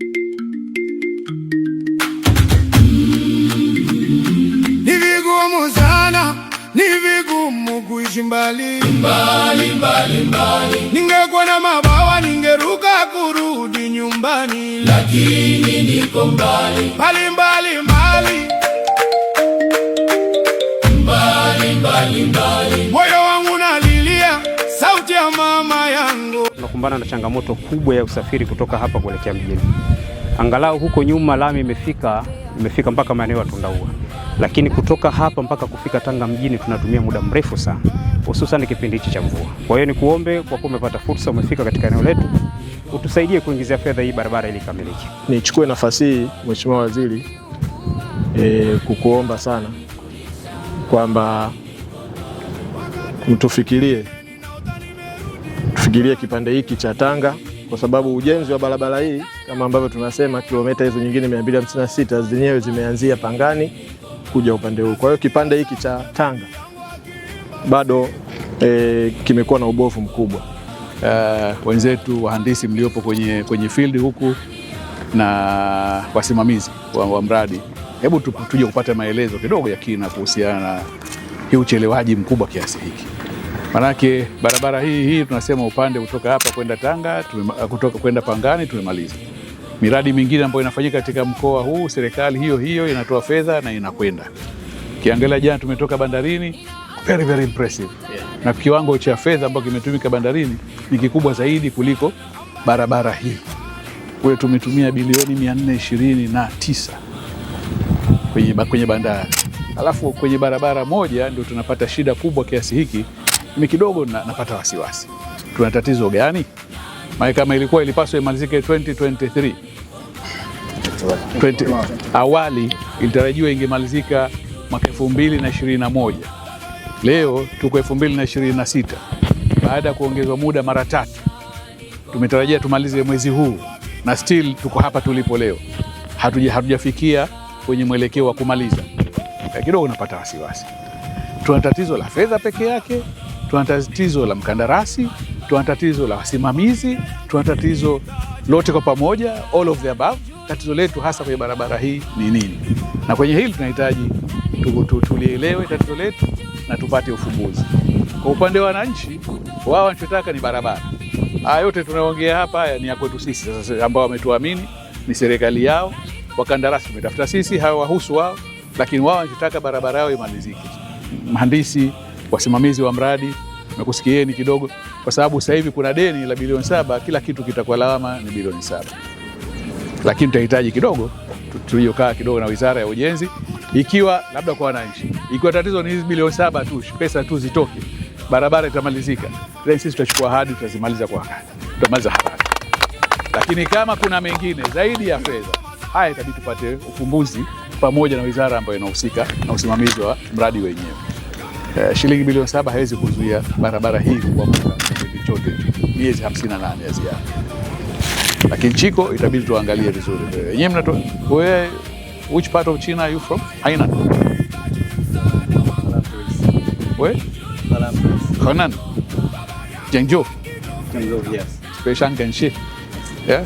Ni vigumu sana, ni vigumu kuishi mbali. Ningekuwa na mabawa ningeruka kurudi nyumbani, lakini niko mbali. Moyo wangu nalilia sauti ya mama yangu. Tunakumbana na changamoto kubwa ya usafiri kutoka hapa kuelekea mjini. Angalau huko nyuma lami imefika mpaka maeneo ya Tundaua, lakini kutoka hapa mpaka kufika Tanga mjini tunatumia muda mrefu sana, hususan kipindi hichi cha mvua. Kwa hiyo nikuombe, kwa kuwa umepata fursa, umefika katika eneo letu, utusaidie kuingizia fedha hii barabara ili ikamilike. Nichukue nafasi hii Mheshimiwa Waziri kukuomba sana kwamba tufikirie kipande hiki cha Tanga, kwa sababu ujenzi wa barabara hii kama ambavyo tunasema kilomita hizo nyingine 256 zenyewe zimeanzia Pangani kuja upande huu. Kwa hiyo kipande hiki cha Tanga bado kimekuwa na ubovu mkubwa. Wenzetu wahandisi mliopo kwenye field huku na wasimamizi wa mradi, hebu tuje kupata maelezo kidogo ya kina kuhusiana na hii uchelewaji mkubwa kiasi hiki. Manake barabara hii tunasema upande kutoka hapa kwenda Tanga, kutoka kwenda Pangani tumemaliza. Miradi mingine ambayo inafanyika katika mkoa huu, serikali hiyo inatoa fedha na inakwenda. Kiangalia jana tumetoka bandarini, very impressive. Na kiwango cha fedha ambacho kimetumika bandarini ni kikubwa zaidi kuliko barabara hii. Kule tumetumia bilioni 429 kwenye bandari. Alafu kwenye barabara moja ndio tunapata shida kubwa kiasi hiki. Ni kidogo napata wasiwasi. Tuna tatizo gani? Maana kama ilipaswa imalizike 2023. Awali ilitarajiwa ingemalizika mwaka 2021. Leo tuko 2026. Baada ya kuongezwa muda mara 3. Tumetarajia tumalize mwezi huu na still tuko hapa tulipo leo. Hatujafikia kwenye mwelekeo wa kumaliza. Kidogo napata wasiwasi. Tuna tatizo la fedha peke yake, tuna tatizo la mkandarasi, tuna tatizo la wasimamizi, tuna tatizo lote kwa pamoja, all of the above. Tatizo letu hasa kwenye barabara hii ni nini? Na kwenye hili tunahitaji tulielewe tatizo letu na tupate ufumbuzi. Kwa upande wa wananchi, wao wanachotaka ni barabara. Haya yote tunaongea hapa haya ni ya kwetu sisi sasa, ambao wametuamini, ni serikali yao. Wakandarasi tumetafuta sisi, hawa wahusu wao, lakini wao wanataka barabara yao imalizike. Mhandisi, wasimamizi wa mradi, nimekusikieni kidogo, kwa sababu sasa hivi kuna deni la bilioni 7, kila kitu kitakuwa lawama ni bilioni 7. Lakini tutahitaji kidogo tuliokaa kidogo na Wizara ya Ujenzi, ikiwa labda kwa wananchi, ikiwa tatizo ni hizi bilioni 7 tu, pesa tu zitoke, barabara itamalizika. Sisi tutachukua ahadi, tutazimaliza kwa wakati, tutamaliza haraka. Lakini kama kuna mengine zaidi ya fedha, haya itabidi tupate ufumbuzi pamoja na wizara ambayo inahusika na usimamizi wa mradi wenyewe. Shilingi bilioni 7 haiwezi kuzuia barabara hii kwa kipindi chote, miezi 58 ya ziada. Lakini Chiko itabidi tuangalie vizuri. Wewe which part of China are you from? Hainan. Where? Henan. Zhengzhou. Yes. Beishan Ganshi. Yeah.